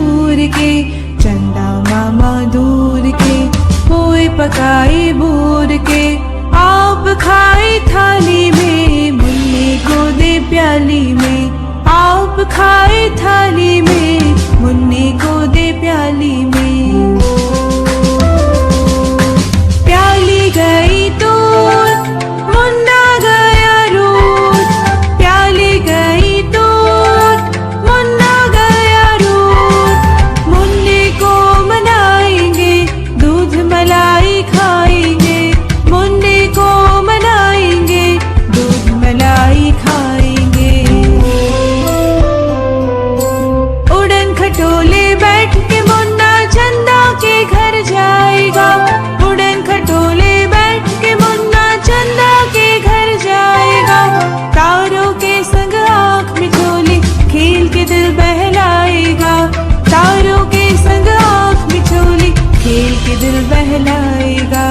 बूर के, चंदा मामा दूर के। पोए पकाए बूर के, आप खाए थाली में, मुन्ने को दे प्याली में। आप खाए थाली में, मुन्ने को दे प्याली में। प्याली गई दूध, मुन्ना गया रूठ। प्याली गई दूध, मुन्ना गया रूठ। मुन्ने को मनाएंगे, दूध मलाई खाएंगे। मुन्ने को मनाएंगे, दूध मलाई खाएंगे। उड़न खटोले बैठ के मुन्ना चंदा के घर जाएगा। उड़न खटोले बैठ के मुन्ना चंदा के घर जाएगा। तारों के संग आँख मिचोली खेल के दिल बहलाएगा। तारों के संग आँख मिचोली खेल के दिल बहलाएगा।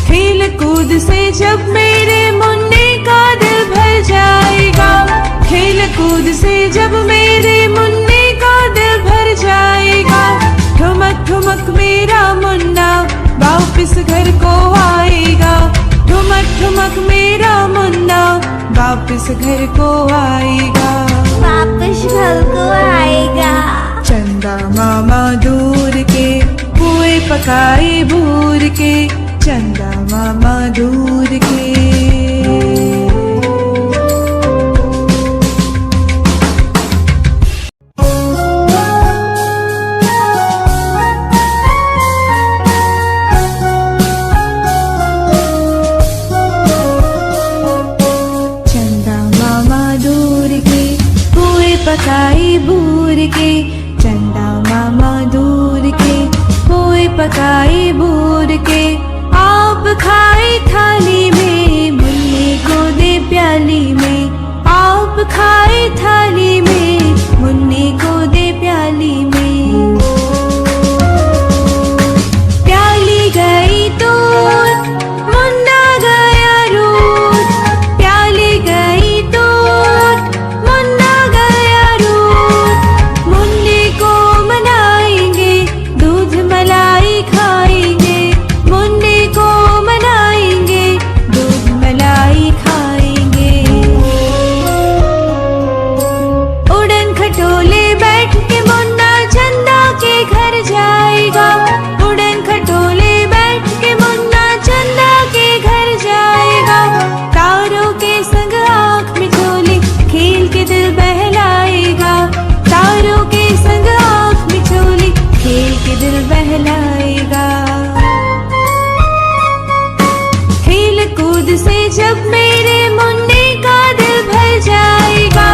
खेल कूद से जब मेरे मुन्ने का दिल भर जाएगा। खेल कूद से जब मेरे मुन्ने का दिल भर जाएगा। ठुमक ठुमक मेरा मुन्ना वापस घर को आएगा। ठुमक ठुमक मेरा मुन्ना वापस घर को आएगा। वापस घर को आएगा। चंदा मामा दूर के, पुए पकाए बूर के। चंदा मामा दूर के। पकाए बूर के, चंदा मामा दूर के। पोए पकाए बूर के, आप खाए थाली में, मुन्ने को दे प्याली में। आप खाए थाली में, मुन्ने को दे प्याली में। प्याली गई दूध, मुन्ना गया रूठ। प्याली गई दूध, मुन्ना गया रूठ। मुन्ने को मनाएंगे, दूध मलाई खाएंगे। मुन्ने को मनाएंगे, दूध मलाई खाएंगे। उड़न खटोले बैठ के मुन्ना चंदा के घर जाएगा। उड़न खटोले बैठ के मुन्ना चंदा के घर जाएगा। तारों के संग आँख मिचोली खेल के दिल बहलाएगा। तारों के संग आँख मिचोली खेल के दिल बहलाएगा। खेल कूद से जब मेरे मुन्ने का दिल भर जाएगा।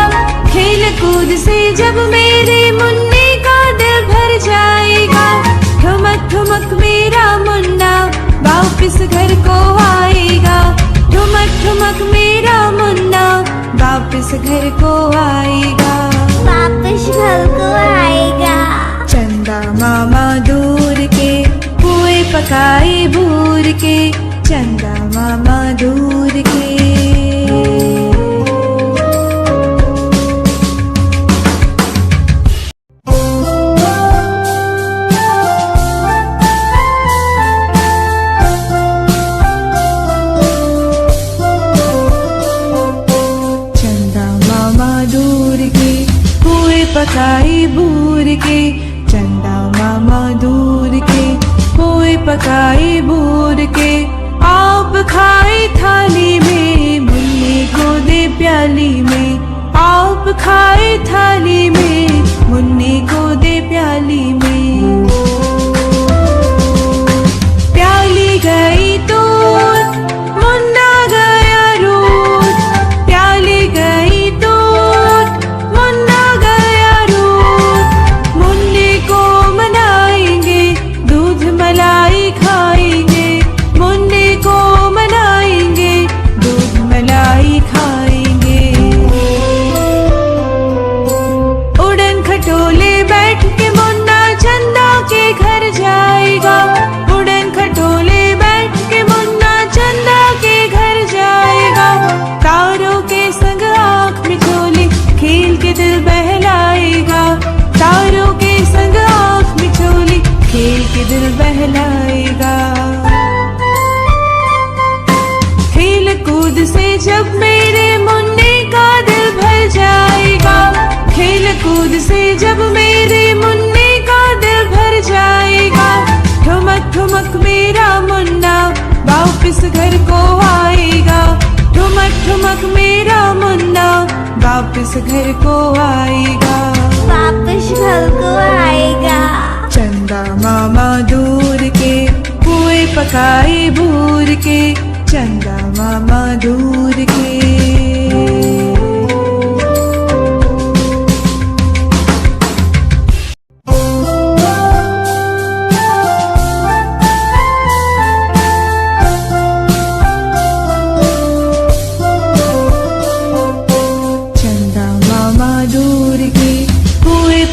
खेल कूद से जब मेरे मुन्ने का दिल भर जाएगा। ठुमक ठुमक मेरा मुन्ना वापस घर को आएगा। ठुमक ठुमक मेरा मुन्ना वापस घर को आएगा। वापस घर को आएगा। चंदा मामा दूर के, पुए पकाए बूर के। चंदा मामा दूर के। चंदा मामा दूर के, पुए पकाए बूर के। चंदा मामा दूर के, पोए पकाए बूर के। आप खाए थाली में, मुन्ने को दे प्याली में। आप खाए थाली में, मुन्ने को दे प्याली में। प्याली गई दूध, मुन्ना गया रूठ। प्याली गई दूध, मुन्ना गया रूठ। मुन्ने को मनाएंगे, दूध मलाई खाएंगे। मुन्ने को मनाएंगे, दूध मलाई खाएंगे। जब मेरे मुन्ने का दिल भर जाएगा, खेल कूद से जब मेरे मुन्ने का दिल भर जाएगा, ठुमक ठुमक मेरा मुन्ना वापस घर को आएगा, ठुमक ठुमक मेरा मुन्ना वापस घर को आएगा, वापस घर को आएगा। चंदा मामा दूर के पुए पकाए भूर के, चंदा मामा दूर के।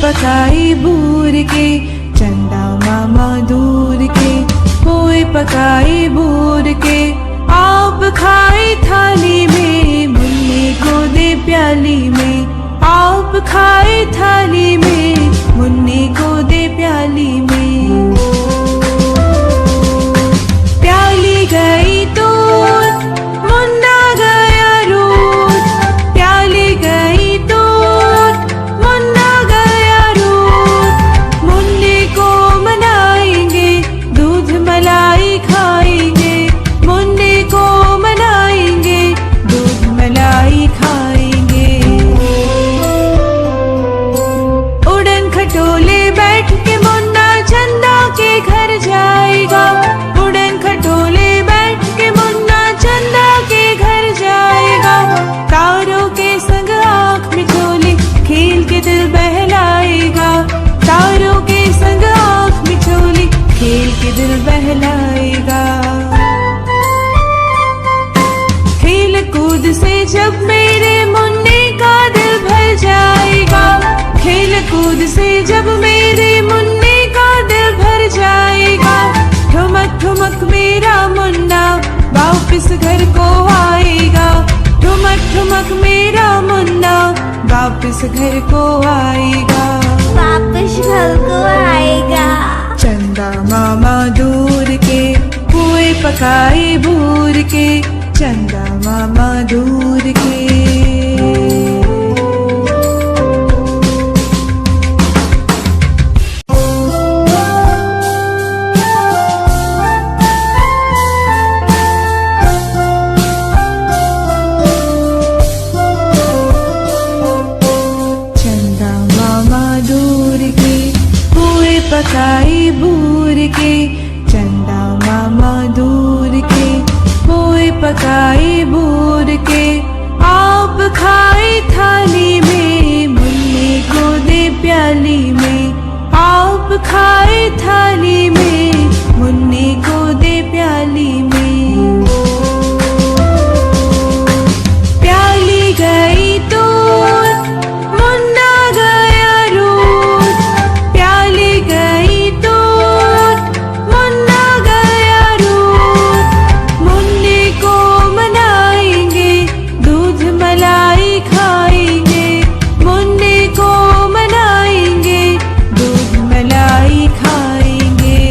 पकाए बूर के, चंदा मामा दूर के पोए पकाए बूर के, आप खाए थाली में मुन्ने को दे प्याली में, आप खाए थाली में मुन्ने को दे प्याली में। प्याली गई तो मुन्ना गया रूठ, प्याली गई तो मलाई खाएंगे, मुन्ने को मनाएंगे, दूध मलाई खाएंगे। उड़न खटोले बैठ के मुन्ना चंदा के घर जाएगा, उड़न खटोले बैठ के मुन्ना चंदा के घर जाएगा, तारों के संग आँख मिचोली खेल के दिल बहलाएगा, तारों के संग आँख मिचोली खेल के दिल बहलाएगा। खेल कूद से जब मेरे मुन्ने का दिल भर जाएगा, खेल कूद से जब मेरे मुन्ने का दिल भर जाएगा, ठुमक ठुमक मेरा मुन्ना वापस घर को आएगा, ठुमक ठुमक मेरा मुन्ना वापस घर को आएगा, वापस घर को आएगा। चंदा मामा दूर के पुए पकाए भूर के, चंदा मामा दूर के। चंदा मामा दूर के पुए पकाए भूर के, चंदा मामा दूर के पोए पकाए भूर के, आप खाए थाली में मुन्ने को दे प्याली में, आप खाए थाली में मुन्ने को दे प्याली में। प्याली गई तो मुन्ना गया रूठ, प्याली गई तो मुन्ना गया रूठ, मुन्ने को मनाएंगे, दूध मलाई खाएंगे, मुन्ने को मनाएंगे, दूध मलाई खाएंगे।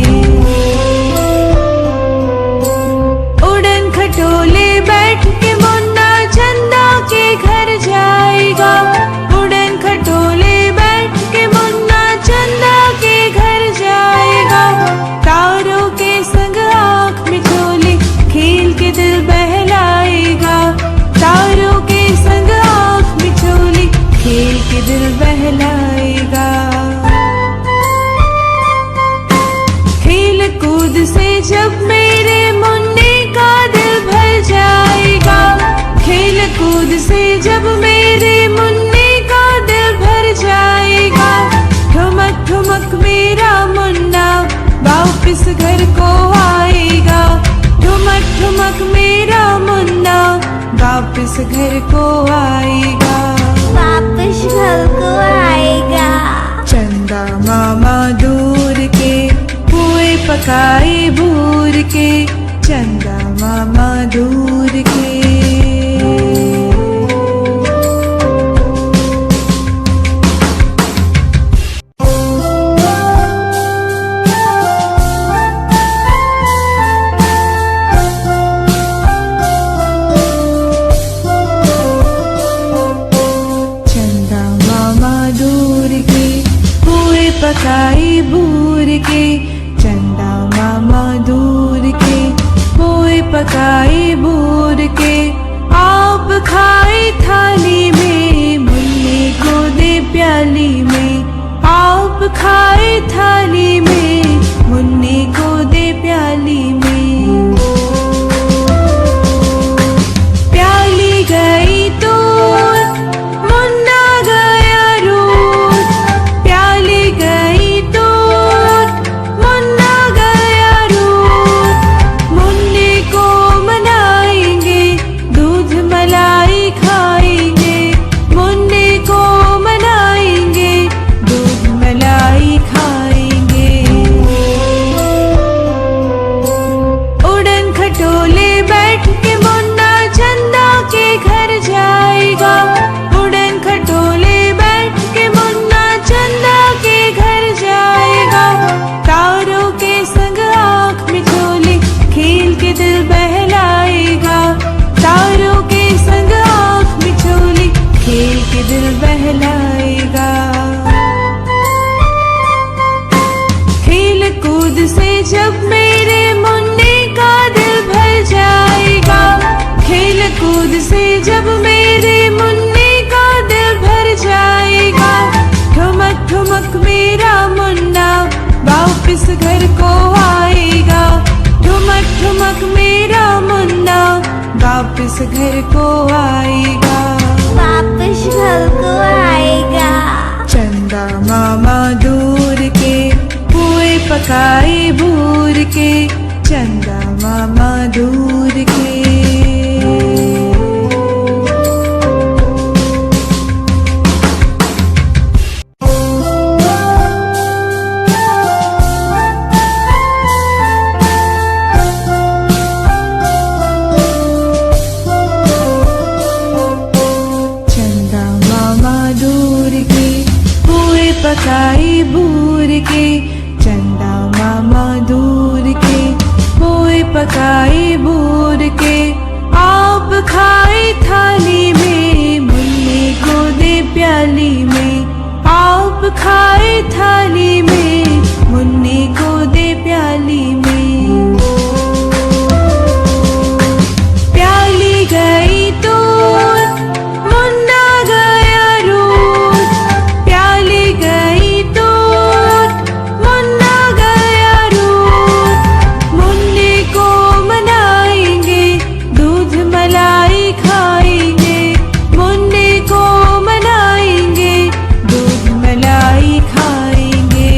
उड़न खटोले बैठ के मुन्ना चंदा के घर जाएगा, उड़न खटोले बैठ के मुन्ना चंदा के घर जाएगा, तारों के संग आँख मिचोली खेल के दिल बहलाएगा, तारों के संग आँख मिचोली खेल के दिल बहलाएगा। खेल कूद से जब मेरे मुन्ने का दिल भर जाएगा, खेल कूद से जब मेरे मुन्ने का दिल भर जाएगा, ठुमक ठुमक मेरा मुन्ना वापस घर को आएगा, ठुमक ठुमक मेरा मुन्ना वापस घर को आएगा, वापस घर को आएगा। चंदा मामा दूर के पुए पकाए भूर के, चंदा मामा दूर के। पकाई बूर के, चंदा मामा दूर के। पोए पकाई बूर के, आप खाए थाली में, मुन्ने को दे प्याली में। आप खाए थाली में, मुन्ने को दे प्याली में। प्याली गई तो मुन्ना गया रूठ, प्याली गई तो मुन्ना गया रूठ। मुन्ने को मनाएंगे, दूध मलाई खाएंगे। मुन्ने को मनाएंगे, दूध मलाई खाएंगे। उड़न खटोले बैठ के मुन्ना चंदा के घर जाएगा। उड़न खटोले बैठ के मुन्ना चंदा के घर जाएगा। तारों के संग आँख मिचोले खेल के दिल बहलाएगा। तारों के संग आँख मिचोले खेल के दिल बहलाएगा। खेल कूद से जब मेरे मुन्ने का दिल भर जाएगा। खेल कूद से जब मेरे मुन्ने का दिल भर जाएगा। ठुमक ठुमक मेरा मुन्ना वापस घर को आएगा। ठुमक ठुमक मेरा मुन्ना वापस घर को आएगा। वापस घर को आएगा। चंदा मामा दूर के, पुए पकाए बूर के, चंदा मामा दूर के। चंदा मामा दूर के, पुए पकाई बूर के, चंदा मामा दूर के। पोए पकाए बूर के, आप खाए थाली में, मुन्ने को दे प्याली में। आप खाए थाली में, मुन्ने को दे प्याली में। प्याली गई तो मुन्ना गया रूठ, प्याली गई तो मुन्ना गया रूठ। मुन्ने को मनाएंगे, दूध मलाई खाएंगे। मुन्ने को मनाएंगे, दूध मलाई खाएंगे।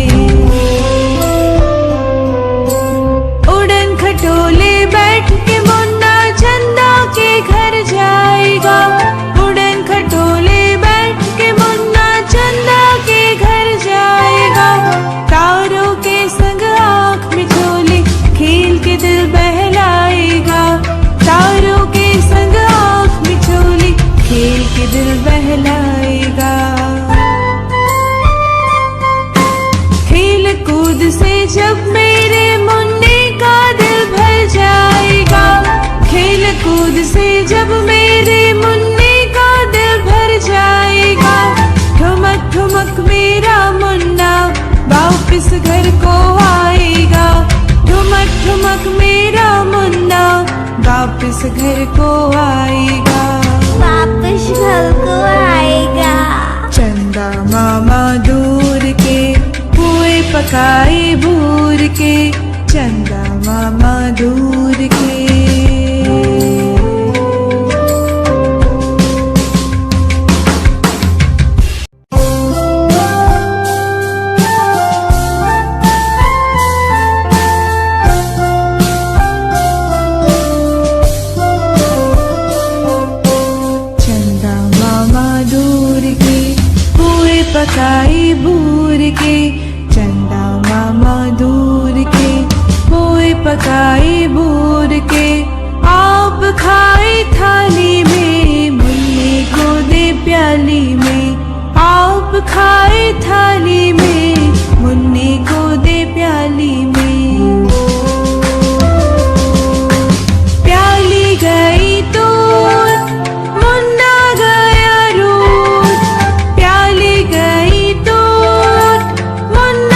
उड़न खटोले बैठ के मुन्ना चंदा के घर जाएगा। उड़न खटोले बैठ के मुन्ना चंदा के घर जाएगा। तारों के संग आँख मिचोले खेल के दिल बहलाएगा। तारों के संग आँख मिचोले खेल के दिल बहलाएगा। खेल कूद से जब मेरे मुन्ने का दिल भर जाएगा। खेल कूद से जब मेरे मुन्ने का दिल भर जाएगा। ठुमक ठुमक मेरा मुन्ना वापस घर को आएगा। ठुमक ठुमक मेरा मुन्ना वापस घर को आएगा। वापस घर को आएगा। चंदा मामा दूर के, पुए पकाए बूर के, चंदा मामा दूर के। चंदा मामा दूर के, पुए पकाई बूर के, चंदा मामा दूर के। पोए पकाए बूर के, आप खाए थाली में, मुन्ने को दे प्याली में। आप खाए थाली में, मुन्ने को दे प्याली में। प्याली गई तो मुन्ना गया रूठ, प्याली गई तो मुन्ना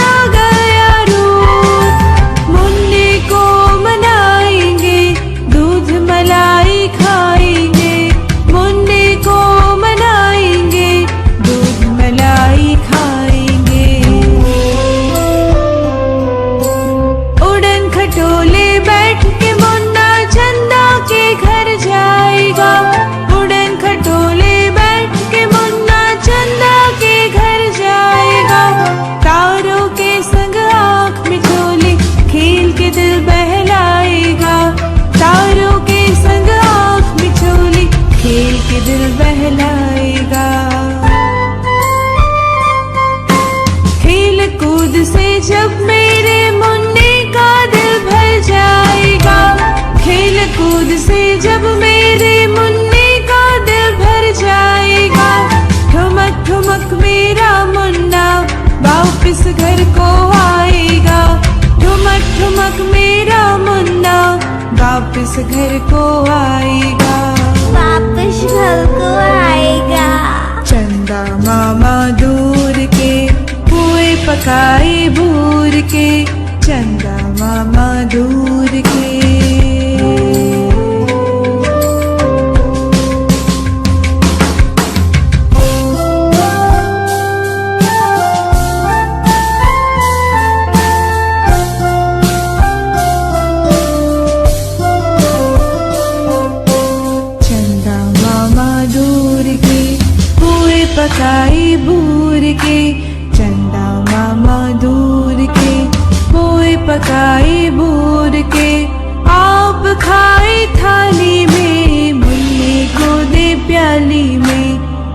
जब मेरे मुन्ने का दिल भर जाएगा, खेल कूद से जब मेरे मुन्ने का दिल भर जाएगा, ठुमक ठुमक मेरा मुन्ना वापस घर को आएगा, ठुमक ठुमक मेरा मुन्ना वापस घर को आएगा, वापस घर को आएगा। चंदा मामा दूर के पुए पकाए भूर के, चंदा मामा दूर के। चंदा मामा दूर के पुए पकाए भूर के, चंदा मामा दूर के पोए पकाए भूर के, आप खाए थाली में मुन्ने को दे प्याली में,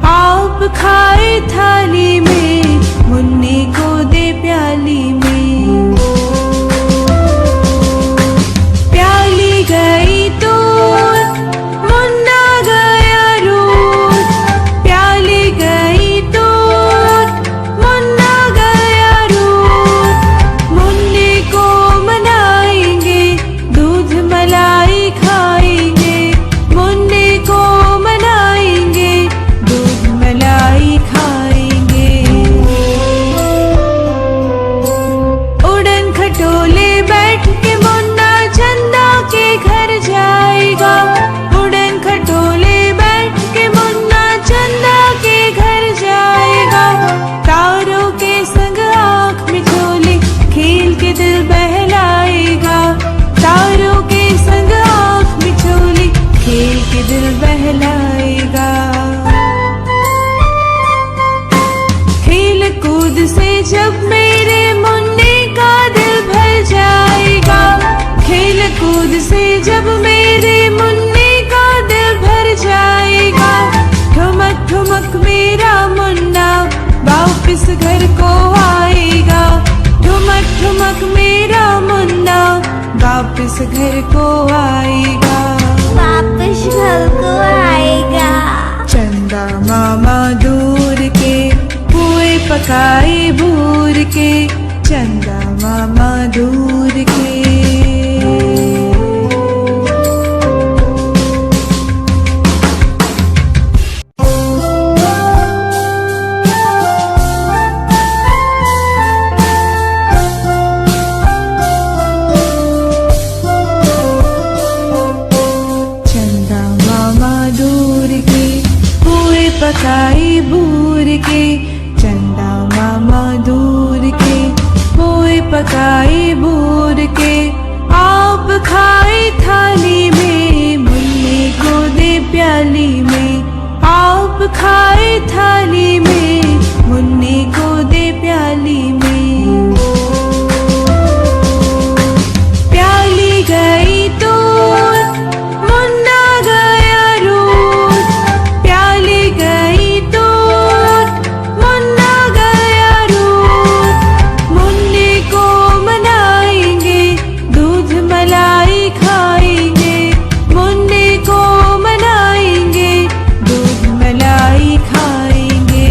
आप खाए थाली में मुन्ने को दे प्याली में। प्याली गई तो मुन्ना गया रूठ, प्याली गई तो मुन्ना गया रूठ, मुन्ने को मनाएंगे दूध मलाई खाएंगे, मुन्ने को मनाएंगे दूध मलाई खाएंगे। उड़न खटोले बैठ के मुन्ना चंदा के घर जाएगा, उड़न खटोले बैठ के मुन्ना चंदा के घर जाएगा, तारों के संग आँख मिचोली खेल के दिल बहलाएगा, तारों के संग आँख मिचोली खेल के दिल बहलाएगा। खेल कूद से जब मेरे मुन्ने का दिल भर जाएगा, खेल कूद से जब मेरे मुन्ने का दिल भर जाएगा, ठुमक ठुमक मेरा मुन्ना वापस घर को आएगा, ठुमक ठुमक मेरा मुन्ना वापस घर को आएगा, वापस घर को आएगा। चंदा मामा दूर के पुए पकाए भूर के, चंदा मामा दूर के। चंदा मामा दूर के पुए पकाए भूर के, चंदा मामा दूर के पोए पकाए भूर के, आप खाए थाली में मुन्ने को दे प्याली में, आप खाए थाली में मुन्ने को दे प्याली में। प्याली गई तो मुन्ना गया रूठ, प्याली गई तो मुन्ना गया रूठ, मुन्ने को मनाएंगे दूध मलाई खाएंगे, मुन्ने को मनाएंगे दूध मलाई खाएंगे।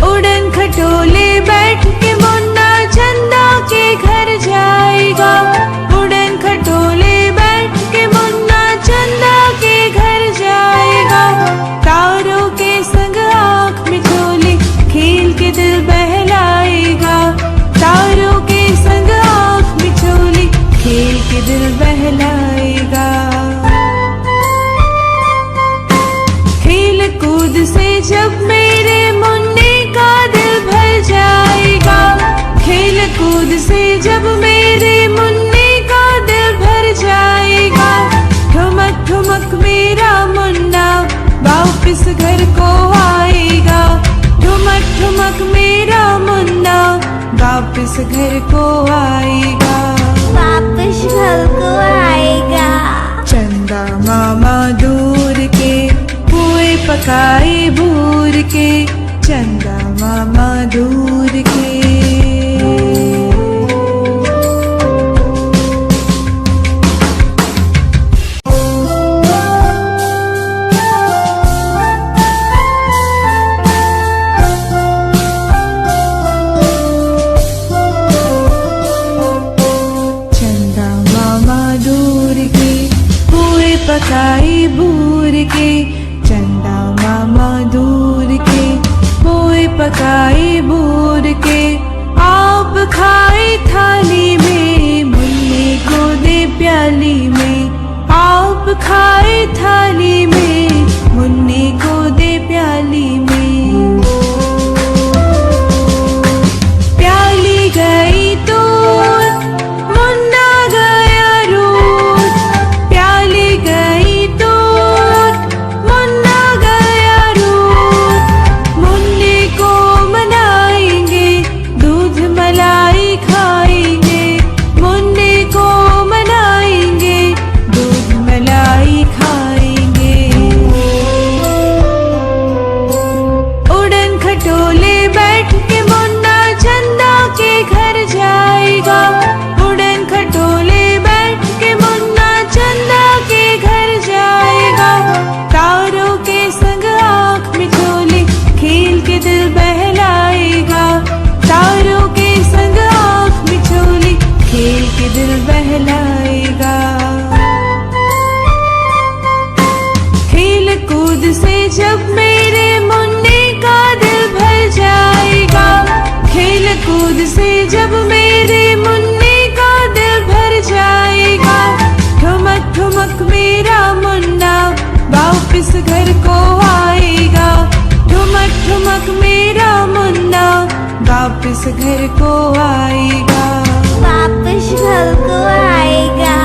उड़न खटोले बैठ के मुन्ना चंदा के घर जाएगा, उड़न खटोले बैठ के मुन्ना चंदा के घर जाएगा, तारों के संग आँख मिचोली खेल के दिल बहलाएगा, तारों के संग आँख मिचोली खेल के दिल बहलाएगा। खेल कूद से जब मेरे मुन्ने का दिल भर जाएगा, खेल कूद से जब मेरे मुन्ने का दिल भर जाएगा, ठुमक ठुमक मेरा मुन्ना वापस घर को आएगा, ठुमक ठुमक मेरा मुन्ना वापस घर को आएगा, वापस घर को आएगा। चंदा मामा दूर के पुए पकाए भूर के, चंदा मामा मामा दूर के पकाई बूर के चंदा मामा दूर के पोए पकाई बूर के आप खाए थाली में मुन्ने को दे प्याली में आप खाए थाली में मुन्ने को दे प्याली में प्याली गई तो मुन्ना गया रूठ प्याली गई तो मुन्ना गया रूठ मुन्ने को मनाएंगे दूध मलाई खाएंगे मुन्ने को मनाएंगे दूध मलाई खाएंगे उड़न खटोले बैठ के मुन्ना चंदा के घर जाएगा उड़न खटोले बैठ के मुन्ना चंदा के घर जाएगा तारों के संग आँख मिचोली खेल के दिल बहलाएगा तारों के संग आँख मिचोली खेल के दिल बहलाएगा खेल कूद से जब मेरे मुन्ने का दिल भर जाएगा खेल कूद से जब मेरे मुन्ने का दिल भर जाएगा ठुमक ठुमक मेरा मुन्ना वापस घर को आएगा ठुमक ठुमक मेरा मुन्ना वापस घर को आएगा वापस घर को आएगा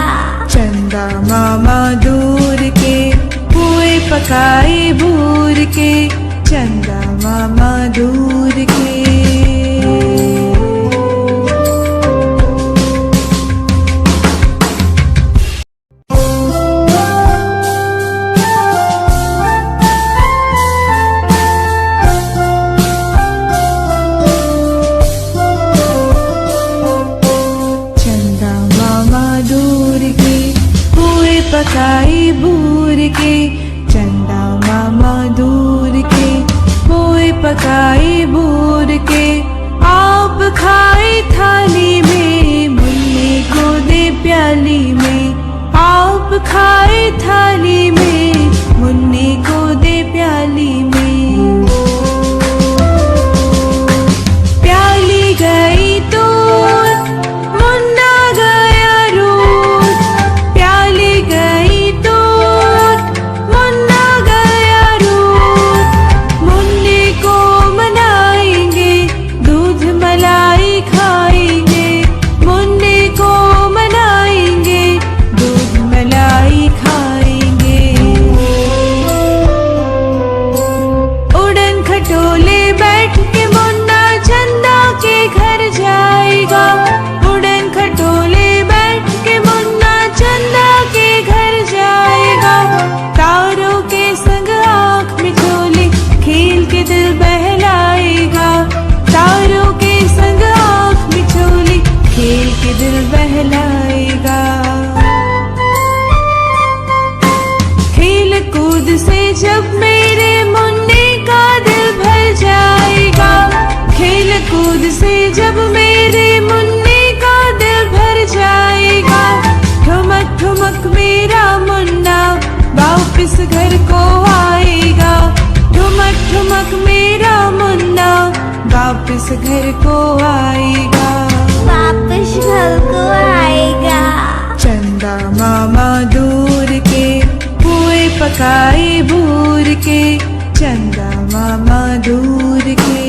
चंदा मामा दूर के पुए पकाए बूर के चंदा मामा दूर के चंदा मामा दूर के पुए पकाए बूर के चंदा मामा दूर के पोए पकाए बूर के आप खाए थाली में मुन्ने को दे प्याली में आप खाए थाली में मुन्ने को दे प्याली में प्याली गई तो मुन्ना गया रूठ प्याली गई तो मुन्ना गया रूठ मुन्ने को मनाएंगे दूध मलाई खाएंगे मुन्ने को मनाएंगे दूध मलाई खाएंगे उड़न खटोले बैठ के मुन्ना चंदा के घर जाएगा उड़न खटोले बैठ के मुन्ना चंदा के घर जाएगा तारों के संग आँख मिचोली खेल के दिल बहलाएगा तारों के संग आँख मिचोली खेल के दिल बहलाएगा खेल कूद से जब मेरे मुन्ने का दिल भर जाएगा खेल कूद से जब मेरे मुन्ने का दिल भर जाएगा ठुमक ठुमक मेरा मुन्ना वापस घर को आएगा ठुमक ठुमक मेरा मुन्ना वापस घर को आएगा वापस घर को आएगा चंदा मामा दूर के पुए पकाए बूर के चंदा मामा दूर के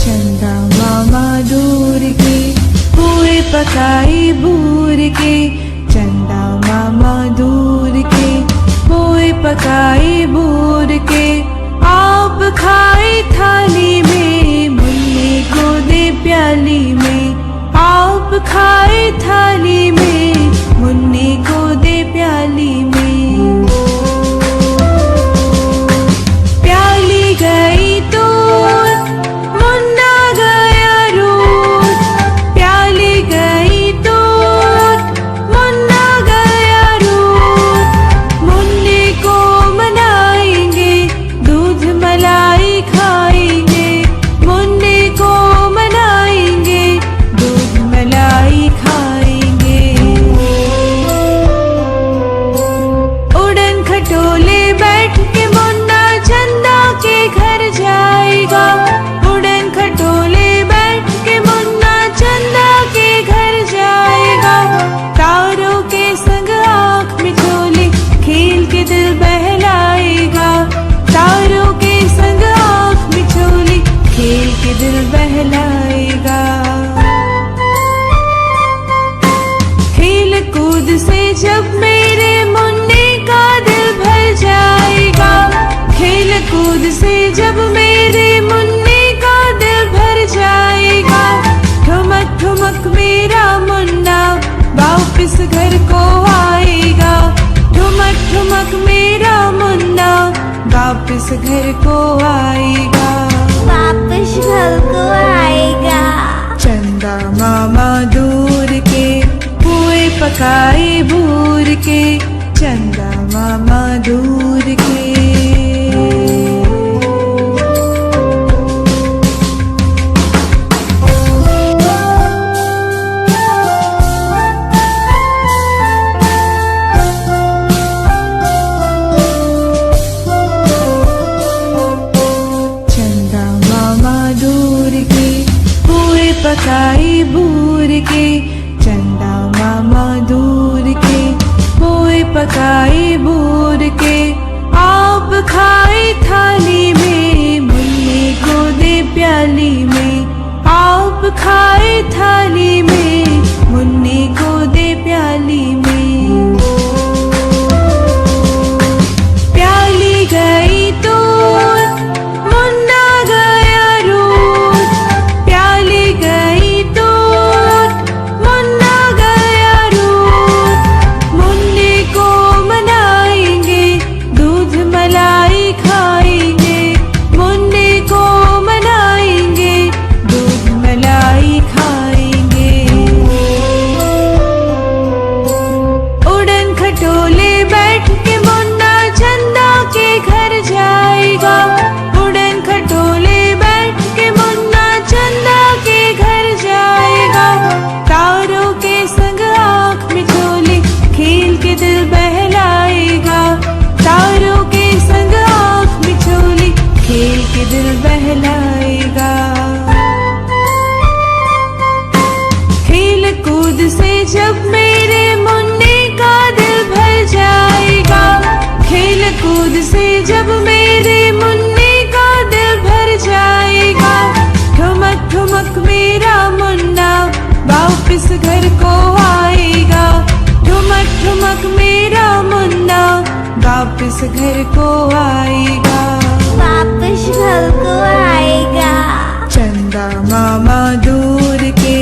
चंदा मामा दूर के पुए पकाए बूर के चंदा मामा दूर के पोए पकाए बूर के आ खाए थाली में, मुन्ने को दे प्याली में। आप खाए थाली में, मुन्ने को दे प्याली में। प्याली गई तो मुन्ना गया रूठ, प्याली गई तो मुन्ना गया रूठ। मुन्ने को मनाएंगे, दूध मलाई खाएंगे। मुन्ने को मनाएंगे, दूध मलाई खाएंगे। उड़न खटोले बैठ के मुन्ना चंदा के घर जाएगा। उड़न खटोले बैठ के मुन्ना चंदा के घर जाएगा। तारों के संग आँख मिचोली खेल के दिल बहलाएगा। तारों के संग आँख मिचोली खेल के दिल बहलाएगा। खेल कूद से जब मेरे मुन्ने का दिल भर जाएगा। खेल कूद से जब मेरे मुन्ने का दिल भर जाएगा। ठुमक ठुमक मेरा मुन्ना वापस घर को आएगा। ठुमक ठुमक मेरा मुन्ना वापस घर को आएगा। वापस घर को आएगा। चंदा मामा दूर के पुए पकाए भूर के। चंदा मामा दूर के। चंदा मामा दूर के पुए पकाए भूर के। चंदा मामा दूर के पुए पकाए भूर के। आप खाए थाली में, मुन्ने को दे प्याली में। आप खाए थाली में, मुन्ने को दे प्याली में। प्याली गई तो मुन्ना गया रूठ, प्याली गई तो मुन्ना गया रूठ। मुन्ने को मनाएंगे, दूध मलाई खाएंगे। मुन्ने को मनाएंगे, दूध मलाई खाएंगे। उड़न खटोले बैठ के मुन्ना चंदा के घर जाएगा। उड़न खटोले बैठ के मुन्ना चंदा के घर जाएगा। तारों के संग आँख मिचोली खेल के दिल बहलाएगा। तारों के संग आँख मिचोली खेल के दिल बहलाएगा। खेल कूद से जब मेरे मुन्ने का दिल भर जाएगा। खेल कूद से जब मेरे मुन्ने का दिल भर जाएगा। ठुमक ठुमक मेरा मुन्ना वापस घर को आएगा। ठुमक ठुमक मेरा मुन्ना वापस घर को आएगा। वापस घर को आएगा। चंदा मामा दूर के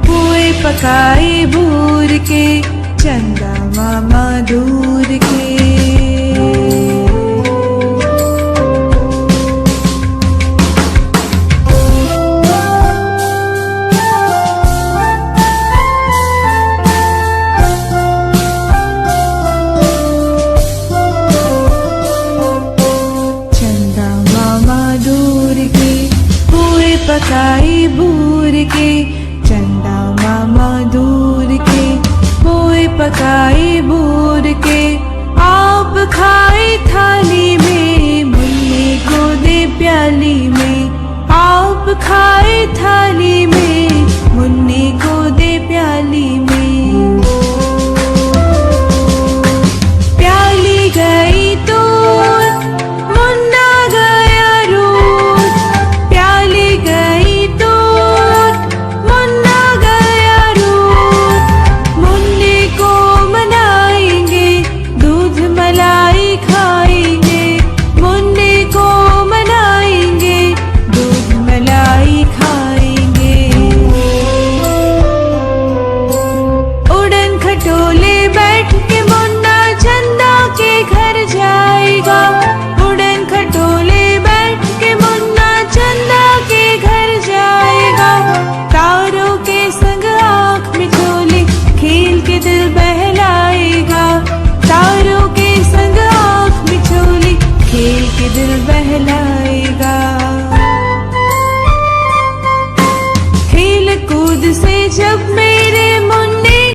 पुए पकाए भूर के। चंदा मामा दूर के। चंदा मामा दूर के पुए पकाए भूर के। चंदा मामा दूर के पुए पकाए